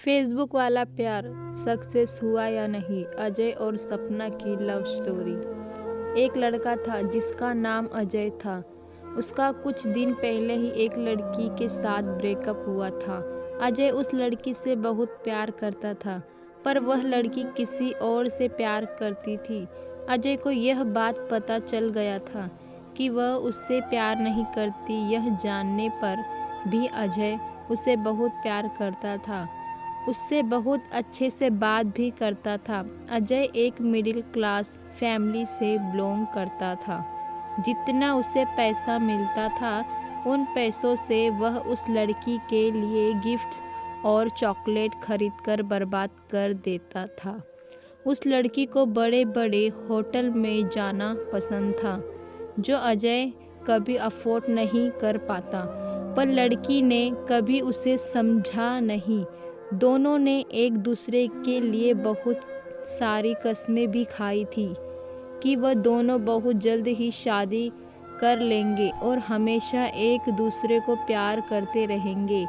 Facebook वाला प्यार success हुआ या नहीं, अजय और सपना की लव स्टोरी। एक लड़का था जिसका नाम अजय था। उसका कुछ दिन पहले ही एक लड़की के साथ ब्रेकअप हुआ था। अजय उस लड़की से बहुत प्यार करता था, पर वह लड़की किसी और से प्यार करती थी। अजय को यह बात पता चल गया था कि वह उससे प्यार नहीं करती। यह जानने पर भी अजय उसे बहुत प्यार करता था, उससे बहुत अच्छे से बात भी करता था। अजय एक मिडिल क्लास फैमिली से बिलोंग करता था। जितना उसे पैसा मिलता था, उन पैसों से वह उस लड़की के लिए गिफ्ट्स और चॉकलेट खरीदकर बर्बाद कर देता था। उस लड़की को बड़े बड़े होटल में जाना पसंद था, जो अजय कभी अफोर्ड नहीं कर पाता, पर लड़की ने कभी उसे समझा नहीं। दोनों ने एक दूसरे के लिए बहुत सारी कस्में भी खाई थी कि वह दोनों बहुत जल्द ही शादी कर लेंगे और हमेशा एक दूसरे को प्यार करते रहेंगे।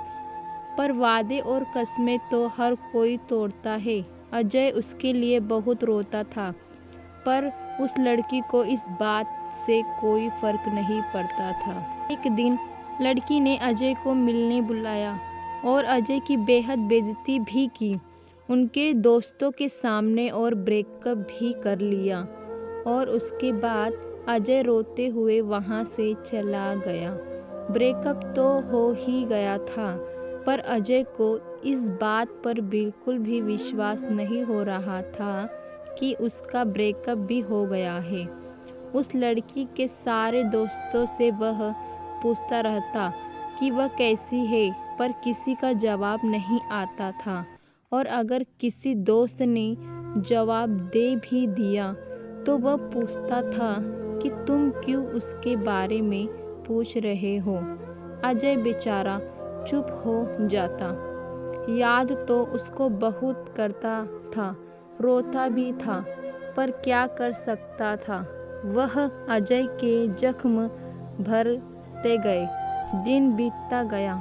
पर वादे और कस्में तो हर कोई तोड़ता है। अजय उसके लिए बहुत रोता था, पर उस लड़की को इस बात से कोई फर्क नहीं पड़ता था। एक दिन लड़की ने अजय को मिलने बुलाया और अजय की बेहद बेइज्जती भी की, उनके दोस्तों के सामने, और ब्रेकअप भी कर लिया। और उसके बाद अजय रोते हुए वहाँ से चला गया। ब्रेकअप तो हो ही गया था, पर अजय को इस बात पर बिल्कुल भी विश्वास नहीं हो रहा था कि उसका ब्रेकअप भी हो गया है। उस लड़की के सारे दोस्तों से वह पूछता रहता कि वह कैसी है, पर किसी का जवाब नहीं आता था। और अगर किसी दोस्त ने जवाब दे भी दिया तो वह पूछता था कि तुम क्यों उसके बारे में पूछ रहे हो। अजय बेचारा चुप हो जाता। याद तो उसको बहुत करता था, रोता भी था, पर क्या कर सकता था। वह अजय के जख्म भरते गए, दिन बीतता गया,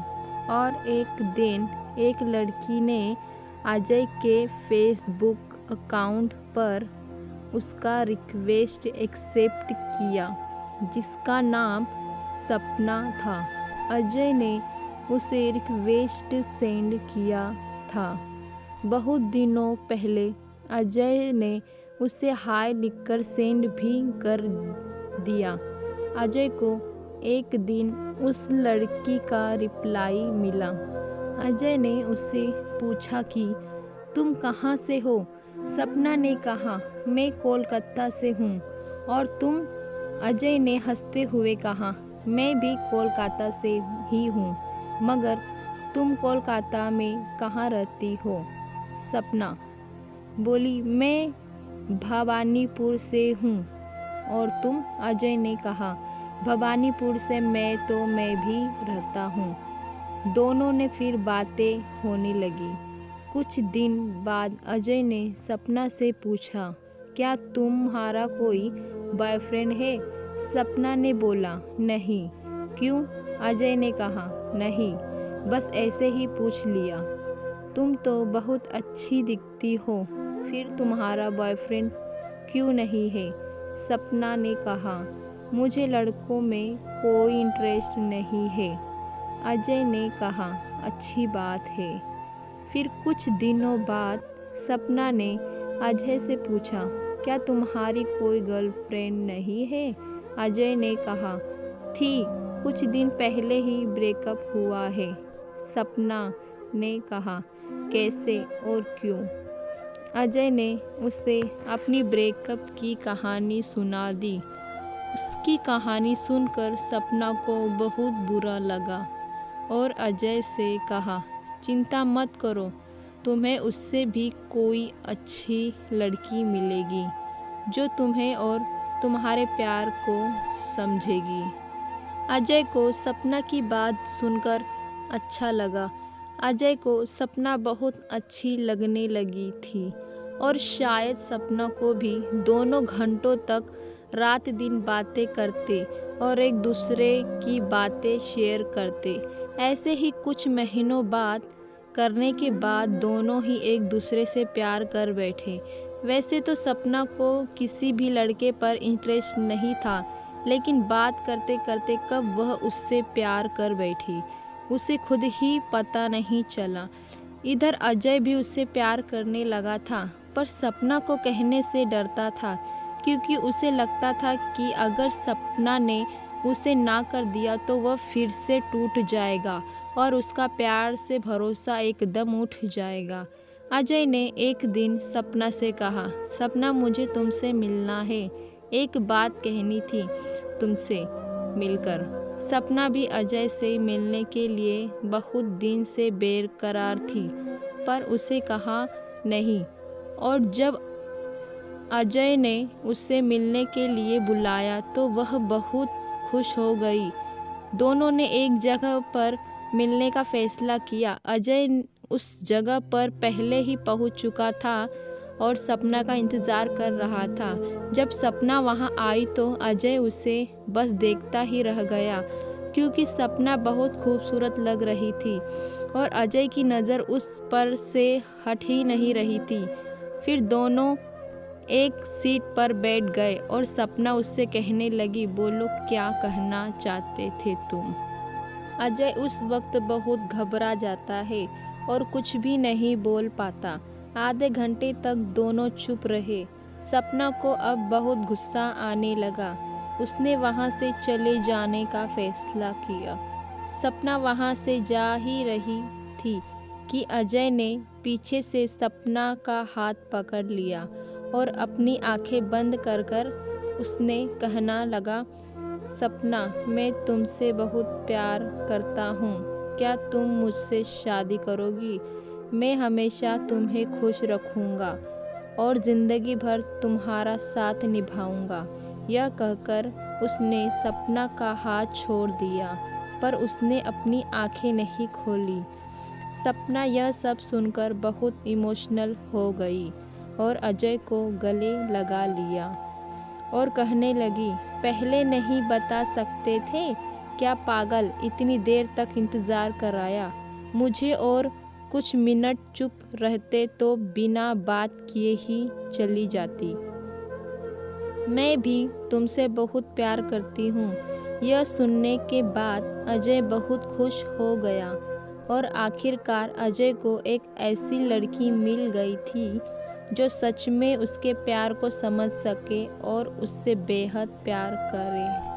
और एक दिन एक लड़की ने अजय के फेसबुक अकाउंट पर उसका रिक्वेस्ट एक्सेप्ट किया, जिसका नाम सपना था। अजय ने उसे रिक्वेस्ट सेंड किया था। बहुत दिनों पहले अजय ने उसे हाय लिखकर सेंड भी कर दिया। अजय को एक दिन उस लड़की का रिप्लाई मिला। अजय ने उससे पूछा कि तुम कहाँ से हो। सपना ने कहा, मैं कोलकाता से हूँ। और तुम? अजय ने हंसते हुए कहा, मैं भी कोलकाता से ही हूँ, मगर तुम कोलकाता में कहाँ रहती हो? सपना बोली, मैं भवानीपुर से हूँ। और तुम? अजय ने कहा, भवानीपुर से मैं भी रहता हूँ। दोनों ने फिर बातें होने लगी। कुछ दिन बाद अजय ने सपना से पूछा, क्या तुम्हारा कोई बॉयफ्रेंड है? सपना ने बोला, नहीं। क्यों? अजय ने कहा, नहीं, बस ऐसे ही पूछ लिया। तुम तो बहुत अच्छी दिखती हो, फिर तुम्हारा बॉयफ्रेंड क्यों नहीं है? सपना ने कहा, मुझे लड़कों में कोई इंटरेस्ट नहीं है। अजय ने कहा, अच्छी बात है। फिर कुछ दिनों बाद सपना ने अजय से पूछा, क्या तुम्हारी कोई गर्लफ्रेंड नहीं है? अजय ने कहा, थी, कुछ दिन पहले ही ब्रेकअप हुआ है। सपना ने कहा, कैसे और क्यों? अजय ने उसे अपनी ब्रेकअप की कहानी सुना दी। उसकी कहानी सुनकर सपना को बहुत बुरा लगा और अजय से कहा, चिंता मत करो, तुम्हें उससे भी कोई अच्छी लड़की मिलेगी जो तुम्हें और तुम्हारे प्यार को समझेगी। अजय को सपना की बात सुनकर अच्छा लगा। अजय को सपना बहुत अच्छी लगने लगी थी, और शायद सपना को भी। दोनों घंटों तक रात दिन बातें करते और एक दूसरे की बातें शेयर करते। ऐसे ही कुछ महीनों बाद करने के बाद दोनों ही एक दूसरे से प्यार कर बैठे। वैसे तो सपना को किसी भी लड़के पर इंटरेस्ट नहीं था, लेकिन बात करते करते कब वह उससे प्यार कर बैठी, उसे खुद ही पता नहीं चला। इधर अजय भी उससे प्यार करने लगा था, पर सपना को कहने से डरता था, क्योंकि उसे लगता था कि अगर सपना ने उसे ना कर दिया तो वह फिर से टूट जाएगा और उसका प्यार से भरोसा एकदम उठ जाएगा। अजय ने एक दिन सपना से कहा, सपना मुझे तुमसे मिलना है, एक बात कहनी थी तुमसे मिलकर। सपना भी अजय से मिलने के लिए बहुत दिन से बेकरार थी, पर उसे कहा नहीं। और जब अजय ने उससे मिलने के लिए बुलाया तो वह बहुत खुश हो गई। दोनों ने एक जगह पर मिलने का फैसला किया। अजय उस जगह पर पहले ही पहुंच चुका था और सपना का इंतज़ार कर रहा था। जब सपना वहां आई तो अजय उसे बस देखता ही रह गया, क्योंकि सपना बहुत खूबसूरत लग रही थी और अजय की नज़र उस पर से हट ही नहीं रही थी। फिर दोनों एक सीट पर बैठ गए और सपना उससे कहने लगी, बोलो क्या कहना चाहते थे तुम। अजय उस वक्त बहुत घबरा जाता है और कुछ भी नहीं बोल पाता। आधे घंटे तक दोनों चुप रहे। सपना को अब बहुत गुस्सा आने लगा। उसने वहाँ से चले जाने का फैसला किया। सपना वहाँ से जा ही रही थी कि अजय ने पीछे से सपना का हाथ पकड़ लिया और अपनी आंखें बंद कर कर उसने कहना लगा, सपना मैं तुमसे बहुत प्यार करता हूँ, क्या तुम मुझसे शादी करोगी? मैं हमेशा तुम्हें खुश रखूँगा और ज़िंदगी भर तुम्हारा साथ निभाऊँगा। यह कहकर उसने सपना का हाथ छोड़ दिया, पर उसने अपनी आंखें नहीं खोली। सपना यह सब सुनकर बहुत इमोशनल हो गई और अजय को गले लगा लिया और कहने लगी, पहले नहीं बता सकते थे क्या पागल, इतनी देर तक इंतज़ार कराया मुझे, और कुछ मिनट चुप रहते तो बिना बात किए ही चली जाती। मैं भी तुमसे बहुत प्यार करती हूँ। यह सुनने के बाद अजय बहुत खुश हो गया और आखिरकार अजय को एक ऐसी लड़की मिल गई थी जो सच में उसके प्यार को समझ सके और उससे बेहद प्यार करे।